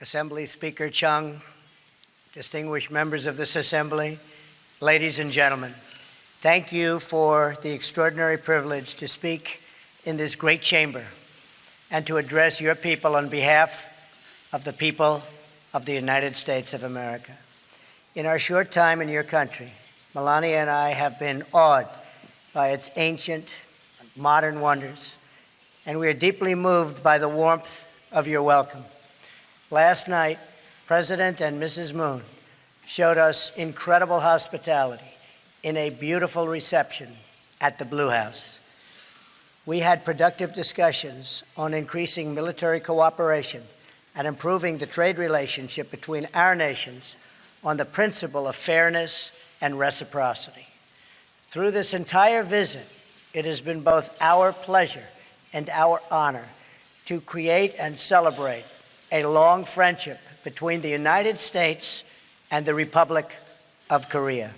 Assembly Speaker Chung, distinguished members of this Assembly, ladies and gentlemen, thank you for the extraordinary privilege to speak in this great chamber and to address your people on behalf of the people of the United States of America. In our short time in your country, Melania and I have been awed by its ancient, modern wonders, and we are deeply moved by the warmth of your welcome. Last night, President and Mrs. Moon showed us incredible hospitality in a beautiful reception at the Blue House. We had productive discussions on increasing military cooperation and improving the trade relationship between our nations on the principle of fairness and reciprocity. Through this entire visit, it has been both our pleasure and our honor to create and celebrate a long friendship between the United States and the Republic of Korea.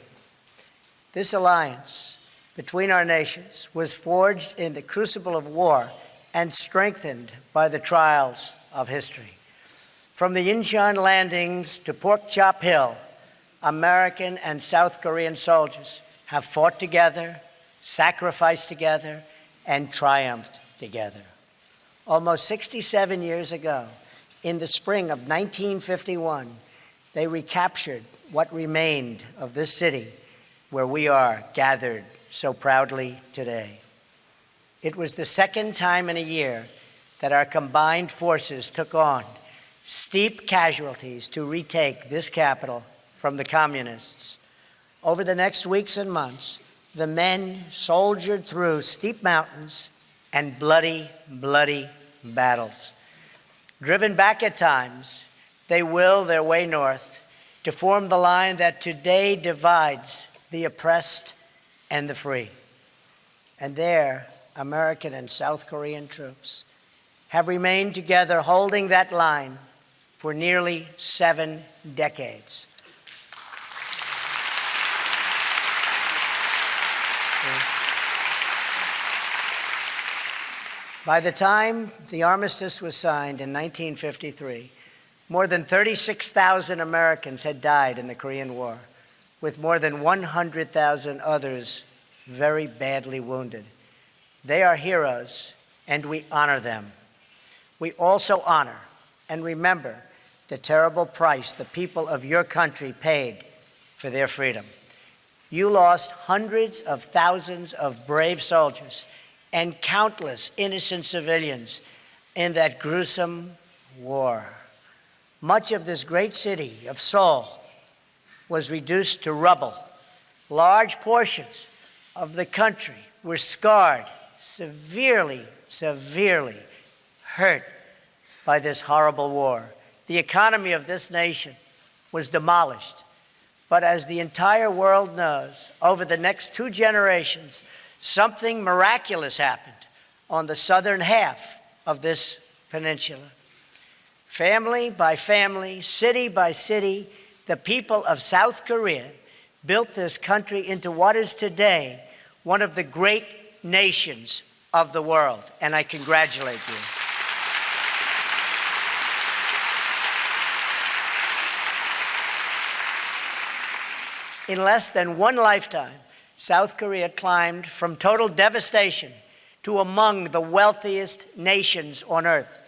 This alliance between our nations was forged in the crucible of war and strengthened by the trials of history. From the Incheon landings to Pork Chop Hill, American and South Korean soldiers have fought together, sacrificed together, and triumphed together. Almost 67 years ago, in the spring of 1951, they recaptured what remained of this city where we are gathered so proudly today. It was the second time in a year that our combined forces took on steep casualties to retake this capital from the communists. Over the next weeks and months, the men soldiered through steep mountains and bloody, bloody battles. Driven back at times, they will their way north to form the line that today divides the oppressed and the free. And there, American and South Korean troops have remained together holding that line for nearly 7 decades. By the time the armistice was signed in 1953, more than 36,000 Americans had died in the Korean War, with more than 100,000 others very badly wounded. They are heroes, and we honor them. We also honor and remember the terrible price the people of your country paid for their freedom. You lost hundreds of thousands of brave soldiers and countless innocent civilians in that gruesome war. Much of this great city of Seoul was reduced to rubble. Large portions of the country were scarred, severely, severely hurt by this horrible war. The economy of this nation was demolished. But as the entire world knows, over the next 2 generations, something miraculous happened on the southern half of this peninsula. Family by family, city by city, the people of South Korea built this country into what is today one of the great nations of the world, and I congratulate you. In less than 1 lifetime, South Korea climbed from total devastation to among the wealthiest nations on earth.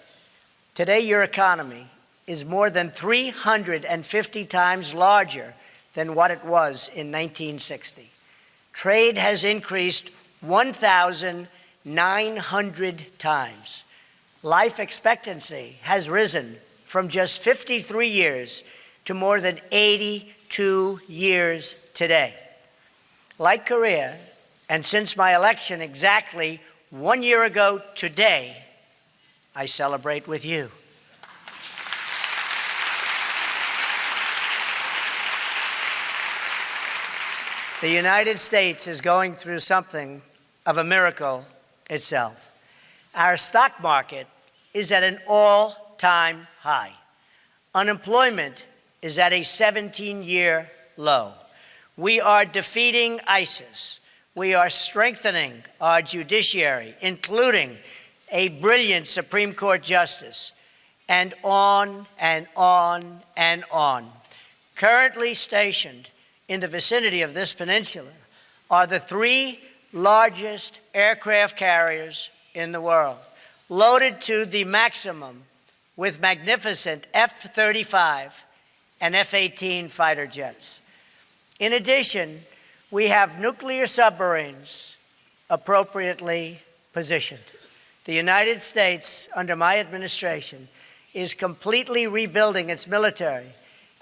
Today, your economy is more than 350 times larger than what it was in 1960. Trade has increased 1,900 times. Life expectancy has risen from just 53 years to more than 82 years today. Like Korea, and since my election exactly 1 year ago today, I celebrate with you. The United States is going through something of a miracle itself. Our stock market is at an all-time high. Unemployment is at a 17-year low. We are defeating ISIS. We are strengthening our judiciary, including a brilliant Supreme Court justice. and on and on and on. Currently stationed in the vicinity of this peninsula are the 3 largest aircraft carriers in the world, loaded to the maximum with magnificent F-35 and F-18 fighter jets. In addition, we have nuclear submarines appropriately positioned. The United States, under my administration, is completely rebuilding its military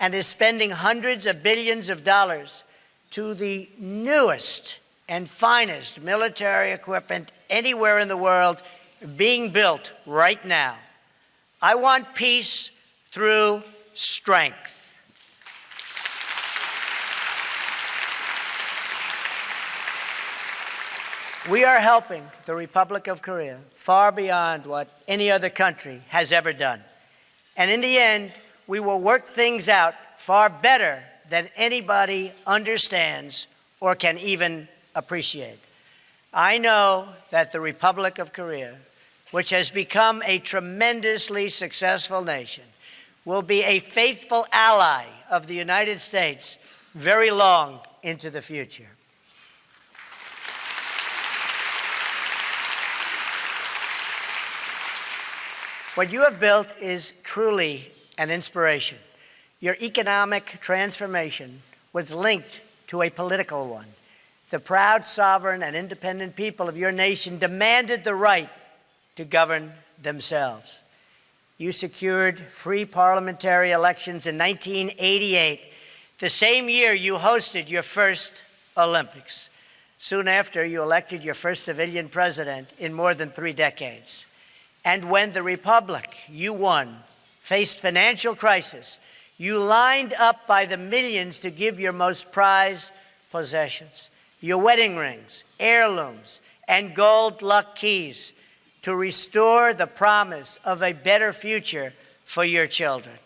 and is spending hundreds of billions of dollars to the newest and finest military equipment anywhere in the world being built right now. I want peace through strength. We are helping the Republic of Korea far beyond what any other country has ever done. And in the end, we will work things out far better than anybody understands or can even appreciate. I know that the Republic of Korea, which has become a tremendously successful nation, will be a faithful ally of the United States very long into the future. What you have built is truly an inspiration. Your economic transformation was linked to a political one. The proud, sovereign, and independent people of your nation demanded the right to govern themselves. You secured free parliamentary elections in 1988, the same year you hosted your first Olympics. Soon after, you elected your first civilian president in more than 3 decades. And when the republic you won faced financial crisis, you lined up by the millions to give your most prized possessions, your wedding rings, heirlooms, and gold luck keys, to restore the promise of a better future for your children.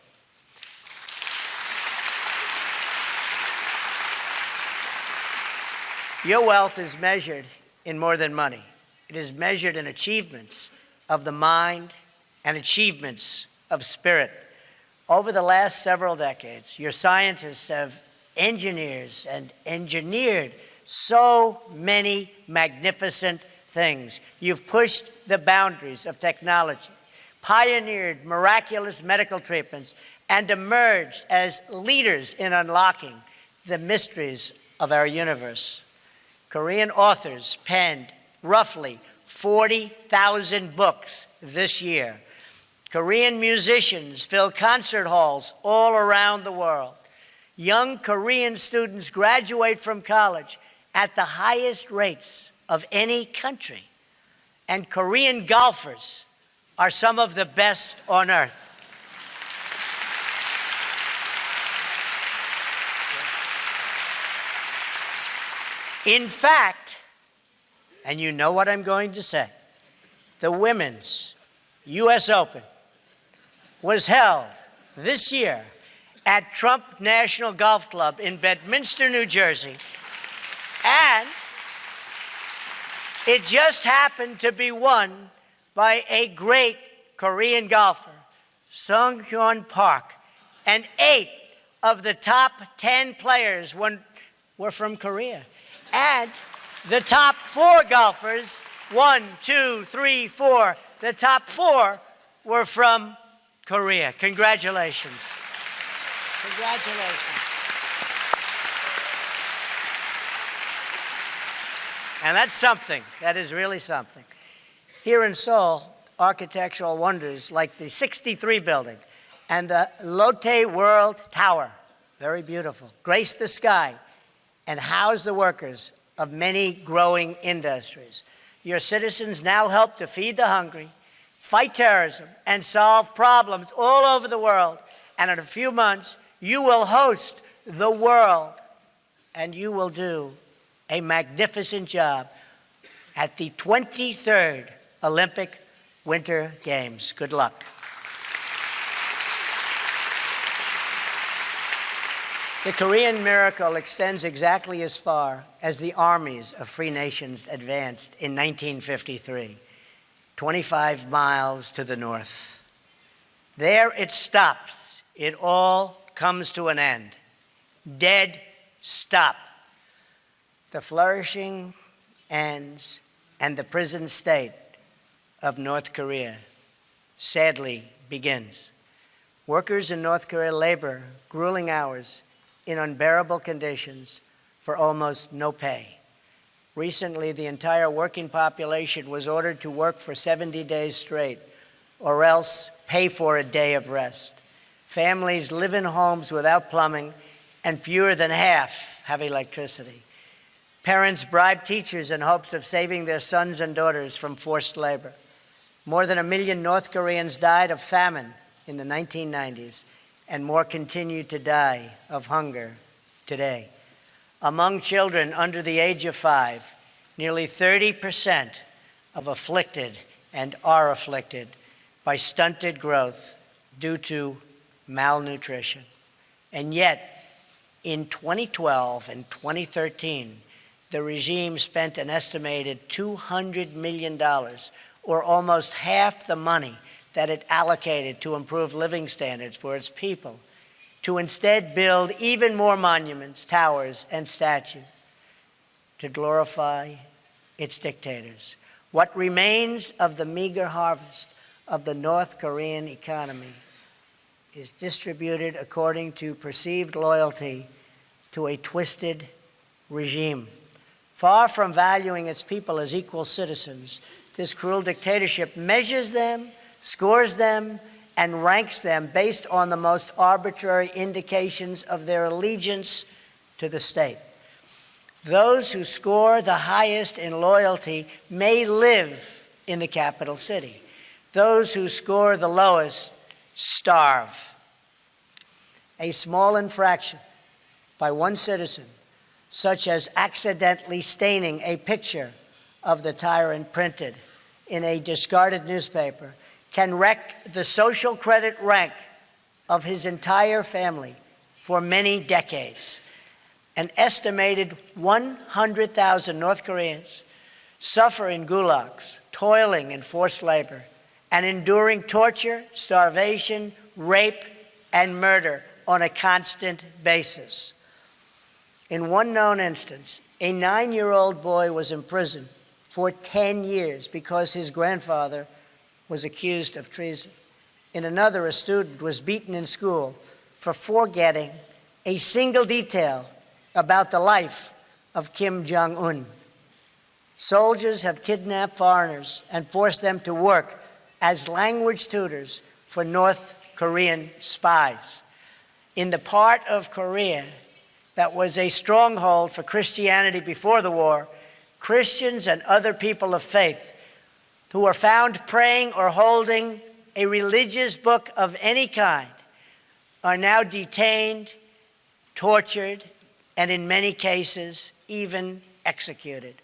Your wealth is measured in more than money. It is measured in achievements of the mind and achievements of spirit. Over the last several decades, your scientists have engineered so many magnificent things. You've pushed the boundaries of technology, pioneered miraculous medical treatments, and emerged as leaders in unlocking the mysteries of our universe. Korean authors penned roughly 40,000 books this year. Korean musicians fill concert halls all around the world. Young Korean students graduate from college at the highest rates of any country. And Korean golfers are some of the best on earth. In fact, and you know what I'm going to say, the Women's U.S. Open was held this year at Trump National Golf Club in Bedminster, New Jersey. And it just happened to be won by a great Korean golfer, Sung Hyun Park. And 8 of the top 10 players were from Korea. And the top 4 golfers, 1, 2, 3, 4, the top 4 were from Korea. Congratulations. Congratulations. And that's something. That is really something. Here in Seoul, architectural wonders like the 63 building and the Lotte World Tower, very beautiful, grace the sky and house the workers of many growing industries. Your citizens now help to feed the hungry, fight terrorism, and solve problems all over the world. And in a few months, you will host the world, and you will do a magnificent job at the 23rd Olympic Winter Games. Good luck. The Korean miracle extends exactly as far as the armies of free nations advanced in 1953, 25 miles to the north. There it stops. It all comes to an end. Dead stop. The flourishing ends, and the prison state of North Korea sadly begins. Workers in North Korea labor grueling hours in unbearable conditions for almost no pay. Recently, the entire working population was ordered to work for 70 days straight, or else pay for a day of rest. Families live in homes without plumbing, and fewer than half have electricity. Parents bribe teachers in hopes of saving their sons and daughters from forced labor. More than 1 million North Koreans died of famine in the 1990s, and more continue to die of hunger today. Among children under the age of 5, nearly 30% of afflicted and are afflicted by stunted growth due to malnutrition. And yet, in 2012 and 2013, the regime spent an estimated $200 million, or almost half the money that it allocated to improve living standards for its people, to instead build even more monuments, towers, and statues to glorify its dictators. What remains of the meager harvest of the North Korean economy is distributed according to perceived loyalty to a twisted regime. Far from valuing its people as equal citizens, this cruel dictatorship measures them, scores them, and ranks them based on the most arbitrary indications of their allegiance to the state. Those who score the highest in loyalty may live in the capital city. Those who score the lowest starve. A small infraction by one citizen, such as accidentally staining a picture of the tyrant printed in a discarded newspaper, can wreck the social credit rank of his entire family for many decades. An estimated 100,000 North Koreans suffer in gulags, toiling in forced labor, and enduring torture, starvation, rape, and murder on a constant basis. In one known instance, a 9-year-old boy was imprisoned for 10 years because his grandfather was accused of treason. In another, a student was beaten in school for forgetting a single detail about the life of Kim Jong-un. Soldiers have kidnapped foreigners and forced them to work as language tutors for North Korean spies. In the part of Korea that was a stronghold for Christianity before the war, Christians and other people of faith who were found praying or holding a religious book of any kind are now detained, tortured, and in many cases, even executed.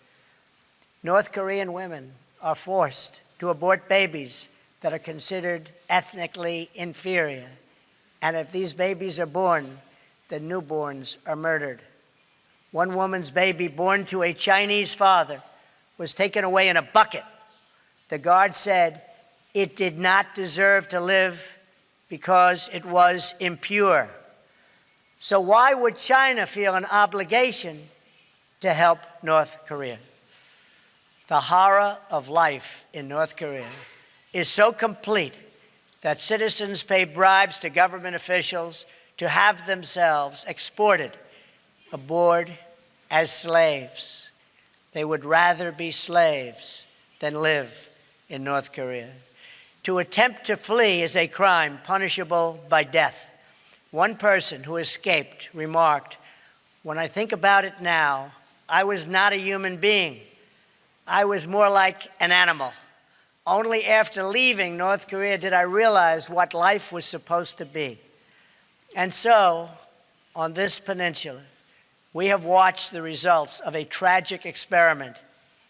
North Korean women are forced to abort babies that are considered ethnically inferior. And if these babies are born, the newborns are murdered. One woman's baby, born to a Chinese father, was taken away in a bucket. The guard said it did not deserve to live because it was impure. So why would China feel an obligation to help North Korea? The horror of life in North Korea is so complete that citizens pay bribes to government officials to have themselves exported aboard as slaves. They would rather be slaves than live in North Korea. To attempt to flee is a crime punishable by death. One person who escaped remarked, "When I think about it now, I was not a human being. I was more like an animal. Only after leaving North Korea did I realize what life was supposed to be." And so, on this peninsula, we have watched the results of a tragic experiment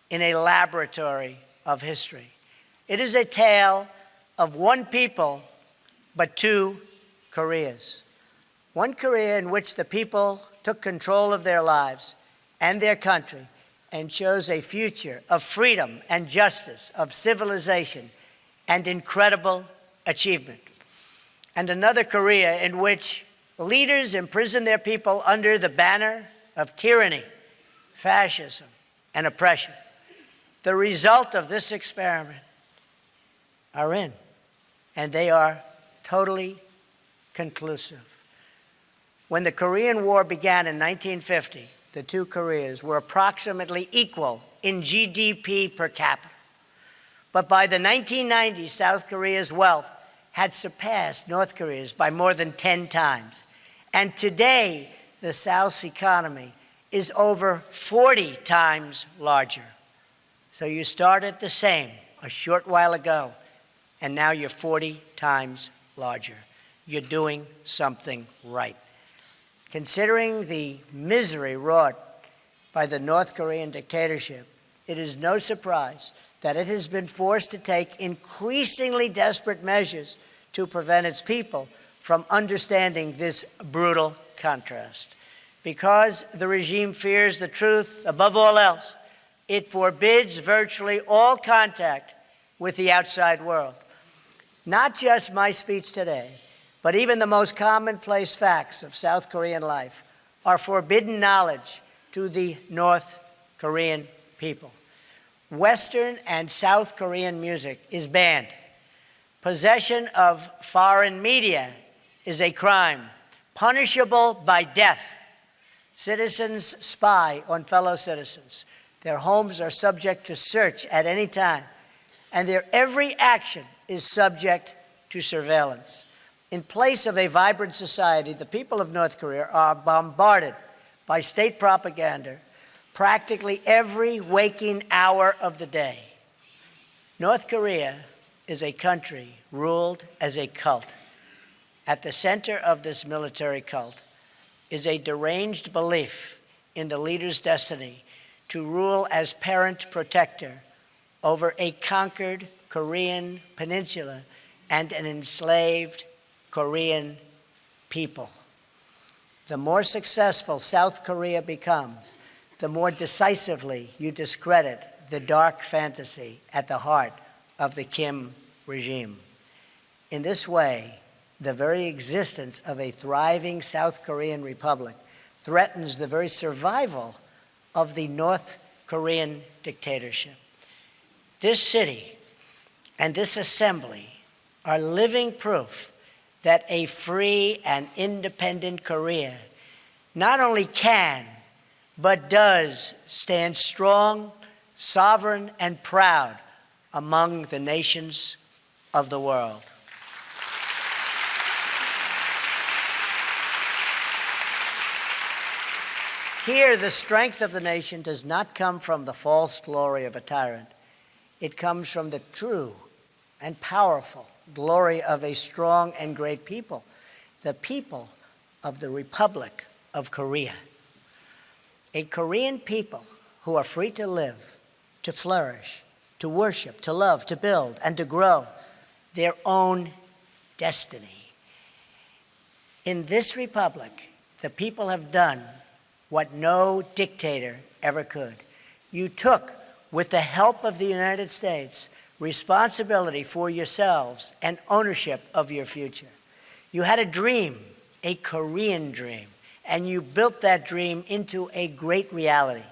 in a laboratory of history. It is a tale of one people, but two Koreas. One Korea in which the people took control of their lives and their country and chose a future of freedom and justice, of civilization and incredible achievement. and another Korea in which leaders imprison their people under the banner of tyranny, fascism, and oppression. The result of this experiment are in, and they are totally conclusive. When the Korean War began in 1950, the two Koreas were approximately equal in GDP per capita. But by the 1990s, South Korea's wealth had surpassed North Korea's by more than 10 times. And today, the South's economy is over 40 times larger. So you started the same a short while ago, and now you're 40 times larger. You're doing something right. Considering the misery wrought by the North Korean dictatorship, it is no surprise that it has been forced to take increasingly desperate measures to prevent its people from understanding this brutal contrast. Because the regime fears the truth above all else, it forbids virtually all contact with the outside world. Not just my speech today, but even the most commonplace facts of South Korean life are forbidden knowledge to the North Korean people. Western and South Korean music is banned. Possession of foreign media is a crime, punishable by death. Citizens spy on fellow citizens. Their homes are subject to search at any time, and their every action is subject to surveillance. In place of a vibrant society, the people of North Korea are bombarded by state propaganda practically every waking hour of the day. North Korea is a country ruled as a cult. At the center of this military cult is a deranged belief in the leader's destiny to rule as parent protector over a conquered Korean peninsula and an enslaved Korean people. The more successful South Korea becomes, the more decisively you discredit the dark fantasy at the heart of the Kim regime. In this way, the very existence of a thriving South Korean republic threatens the very survival of the North Korean dictatorship. This city and this assembly are living proof that a free and independent Korea not only can, but does stand strong, sovereign, and proud among the nations of the world. Here, the strength of the nation does not come from the false glory of a tyrant. It comes from the true and powerful glory of a strong and great people, the people of the Republic of Korea. A Korean people who are free to live, to flourish, to worship, to love, to build, and to grow their own destiny. In this republic, the people have done what no dictator ever could. You took, with the help of the United States, responsibility for yourselves and ownership of your future. You had a dream, a Korean dream, and you built that dream into a great reality.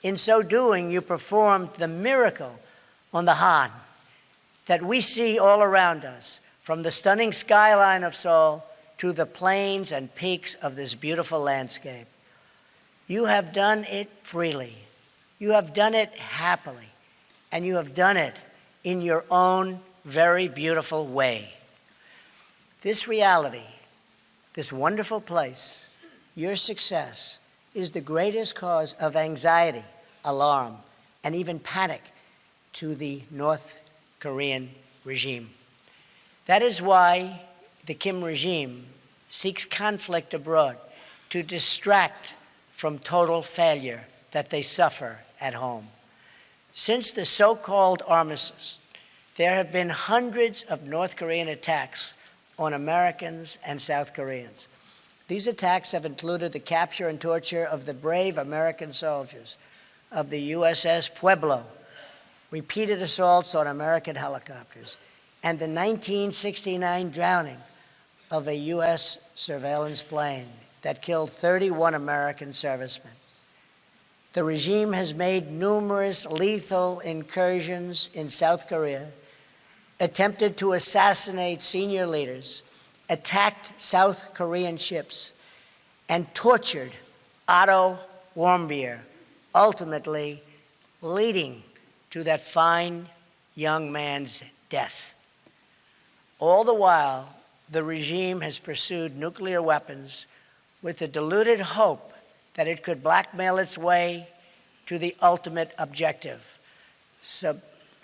In so doing, you performed the miracle on the Han that we see all around us, from the stunning skyline of Seoul to the plains and peaks of this beautiful landscape. You have done it freely. You have done it happily. And you have done it in your own very beautiful way. This reality, this wonderful place, your success, is the greatest cause of anxiety, alarm, and even panic to the North Korean regime. That is why the Kim regime seeks conflict abroad to distract from total failure that they suffer at home. Since the so-called armistice, there have been hundreds of North Korean attacks on Americans and South Koreans. These attacks have included the capture and torture of the brave American soldiers of the USS Pueblo, repeated assaults on American helicopters, and the 1969 drowning of a U.S. surveillance plane that killed 31 American servicemen. The regime has made numerous lethal incursions in South Korea, attempted to assassinate senior leaders, attacked South Korean ships, and tortured Otto Warmbier, ultimately leading to that fine young man's death. All the while, the regime has pursued nuclear weapons with the deluded hope that it could blackmail its way to the ultimate objective.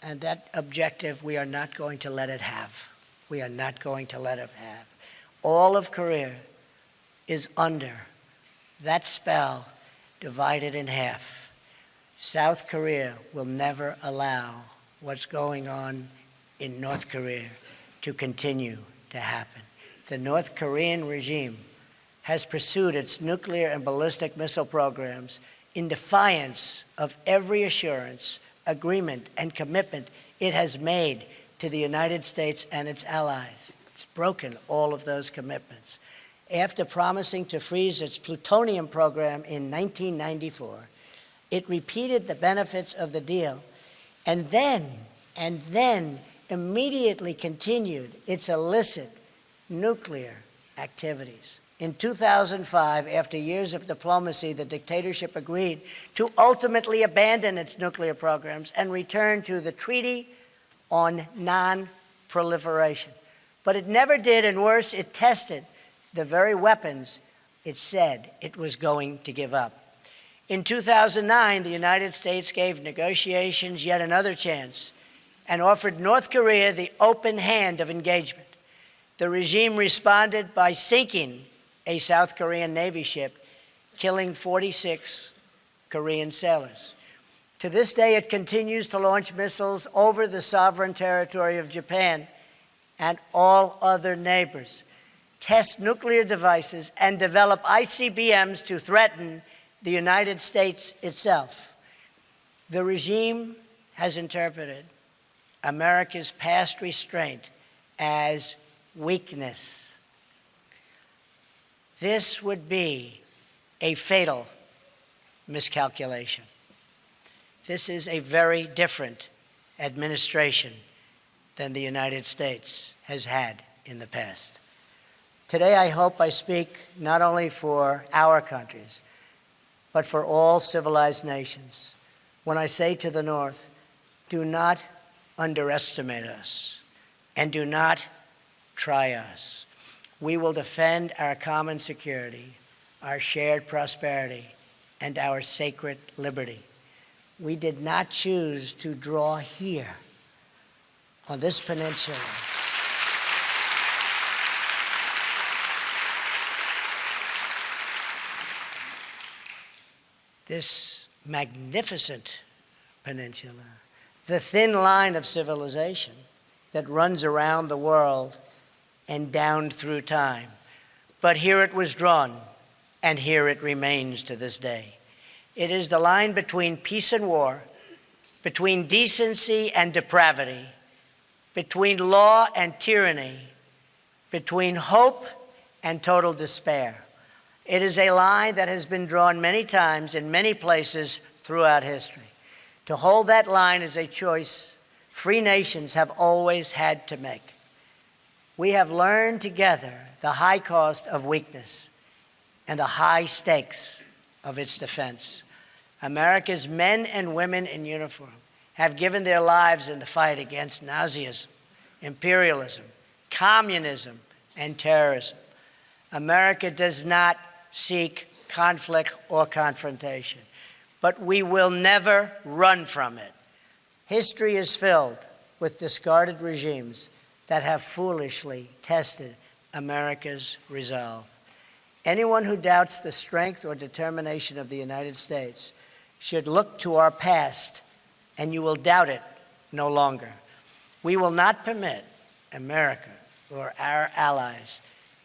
And that objective, we are not going to let it have. We are not going to let it have. All of Korea is under that spell, divided in half. South Korea will never allow what's going on in North Korea to continue to happen. The North Korean regime has pursued its nuclear and ballistic missile programs in defiance of every assurance, agreement, and commitment it has made to the United States and its allies. It's broken all of those commitments. After promising to freeze its plutonium program in 1994, it repeated the benefits of the deal and then immediately continued its illicit nuclear activities. In 2005, after years of diplomacy, the dictatorship agreed to ultimately abandon its nuclear programs and return to the Treaty on Non-Proliferation. But it never did, and worse, it tested the very weapons it said it was going to give up. In 2009, the United States gave negotiations yet another chance and offered North Korea the open hand of engagement. The regime responded by sinking a South Korean Navy ship, killing 46 Korean sailors. To this day, it continues to launch missiles over the sovereign territory of Japan and all other neighbors, test nuclear devices, and develop ICBMs to threaten the United States itself. The regime has interpreted America's past restraint as weakness. This would be a fatal miscalculation. This is a very different administration than the United States has had in the past. Today, I hope I speak not only for our countries, but for all civilized nations when I say to the North, do not underestimate us and do not try us. We will defend our common security, our shared prosperity, and our sacred liberty. We did not choose to draw here on this peninsula. This magnificent peninsula, the thin line of civilization that runs around the world and down through time. But here it was drawn, and here it remains to this day. It is the line between peace and war, between decency and depravity, between law and tyranny, between hope and total despair. It is a line that has been drawn many times in many places throughout history. To hold that line is a choice free nations have always had to make. We have learned together the high cost of weakness and the high stakes of its defense. America's men and women in uniform have given their lives in the fight against Nazism, imperialism, communism, and terrorism. America does not seek conflict or confrontation, but we will never run from it. History is filled with discarded regimes that have foolishly tested America's resolve. Anyone who doubts the strength or determination of the United States should look to our past, and you will doubt it no longer. We will not permit America or our allies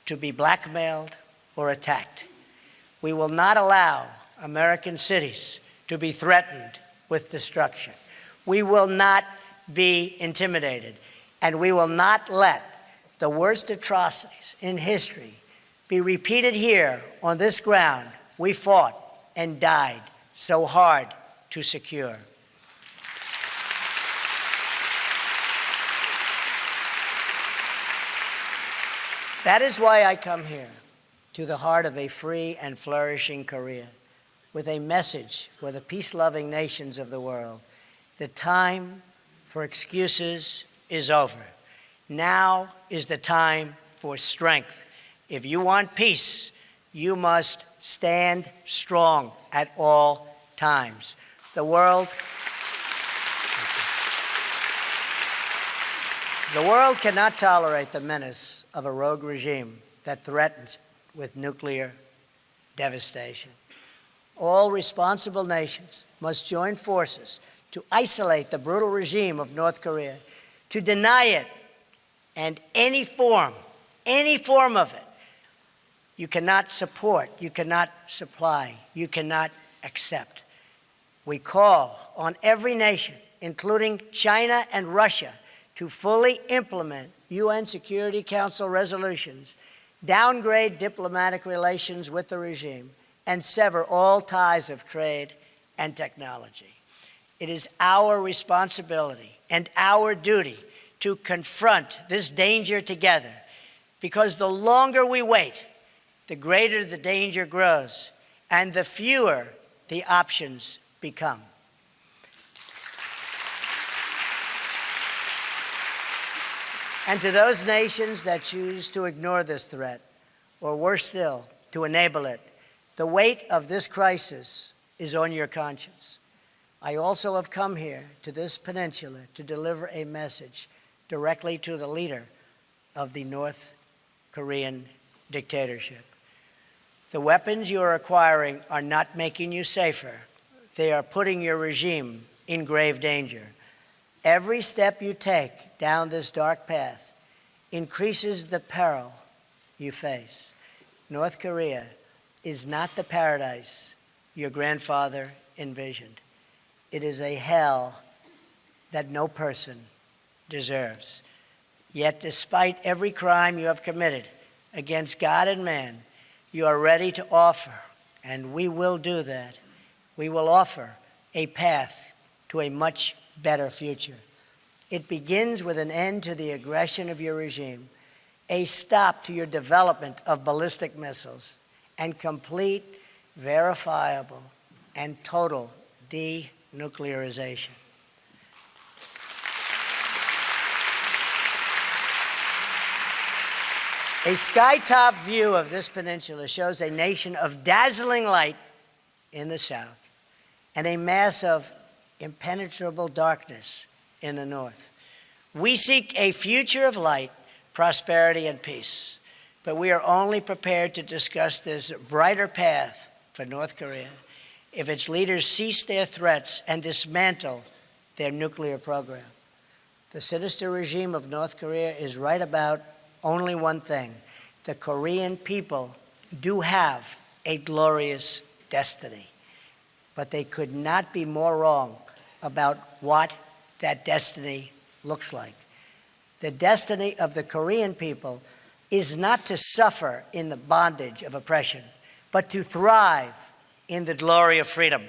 to be blackmailed or attacked. We will not allow American cities to be threatened with destruction. We will not be intimidated, and we will not let the worst atrocities in history be repeated here on this ground we fought and died so hard to secure. That is why I come here, to the heart of a free and flourishing Korea, with a message for the peace-loving nations of the world. The time for excuses is over. Now is the time for strength. If you want peace, you must stand strong at all times. The world cannot tolerate the menace of a rogue regime that threatens with nuclear devastation. All responsible nations must join forces to isolate the brutal regime of North Korea, to deny it, and any form of it, you cannot support, you cannot supply, you cannot accept. We call on every nation, including China and Russia, to fully implement UN Security Council resolutions, downgrade diplomatic relations with the regime, and sever all ties of trade and technology. It is our responsibility and our duty to confront this danger together, because the longer we wait, the greater the danger grows and the fewer the options become. And to those nations that choose to ignore this threat, or worse still, to enable it, the weight of this crisis is on your conscience. I also have come here to this peninsula to deliver a message directly to the leader of the North Korean dictatorship. The weapons you are acquiring are not making you safer. They are putting your regime in grave danger. Every step you take down this dark path increases the peril you face. North Korea is not the paradise your grandfather envisioned. It is a hell that no person deserves. Yet, despite every crime you have committed against God and man, you are ready to offer, and we will do that. We will offer a path to a much better future. It begins with an end to the aggression of your regime, a stop to your development of ballistic missiles, and complete, verifiable, and total denuclearization. A skytop view of this peninsula shows a nation of dazzling light in the south and a mass of impenetrable darkness in the north. We seek a future of light, prosperity, and peace, but we are only prepared to discuss this brighter path for North Korea if its leaders cease their threats and dismantle their nuclear program. The sinister regime of North Korea is right about only one thing. The Korean people do have a glorious destiny, but they could not be more wrong about what that destiny looks like. The destiny of the Korean people is not to suffer in the bondage of oppression, but to thrive in the glory of freedom.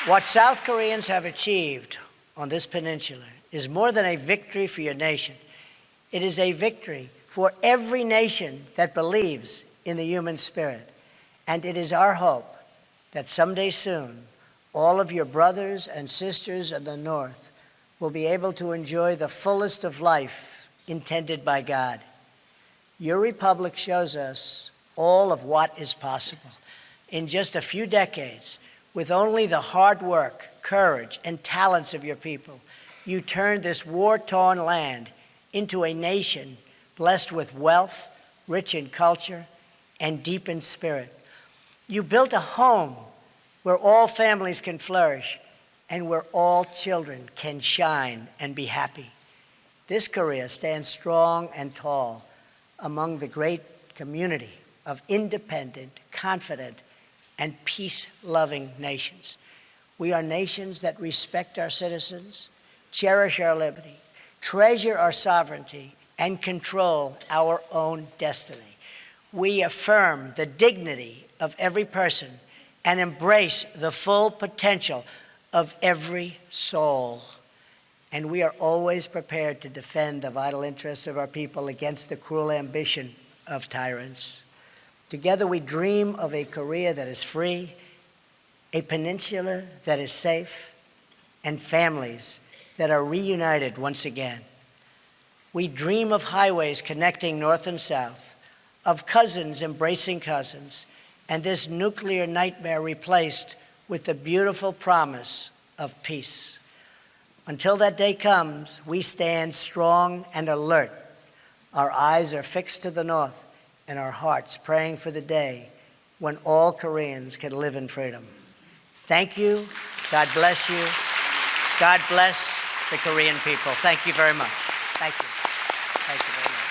What South Koreans have achieved on this peninsula is more than a victory for your nation. It is a victory for every nation that believes in the human spirit. And it is our hope that someday soon, all of your brothers and sisters in the North will be able to enjoy the fullest of life intended by God. Your republic shows us all of what is possible. In just a few decades, with only the hard work, courage, and talents of your people, you turned this war-torn land into a nation blessed with wealth, rich in culture, and deep in spirit. You built a home where all families can flourish and where all children can shine and be happy. This Korea stands strong and tall among the great community of independent, confident, and peace-loving nations. We are nations that respect our citizens, cherish our liberty, treasure our sovereignty, and control our own destiny. We affirm the dignity of every person and embrace the full potential of every soul. And we are always prepared to defend the vital interests of our people against the cruel ambition of tyrants. Together we dream of a Korea that is free, a peninsula that is safe, and families that are reunited once again. We dream of highways connecting north and south, of cousins embracing cousins, and this nuclear nightmare replaced with the beautiful promise of peace. Until that day comes, we stand strong and alert. Our eyes are fixed to the north, and our hearts praying for the day when all Koreans can live in freedom. Thank you. God bless you. God bless the Korean people. Thank you very much. Thank you. Thank you very much.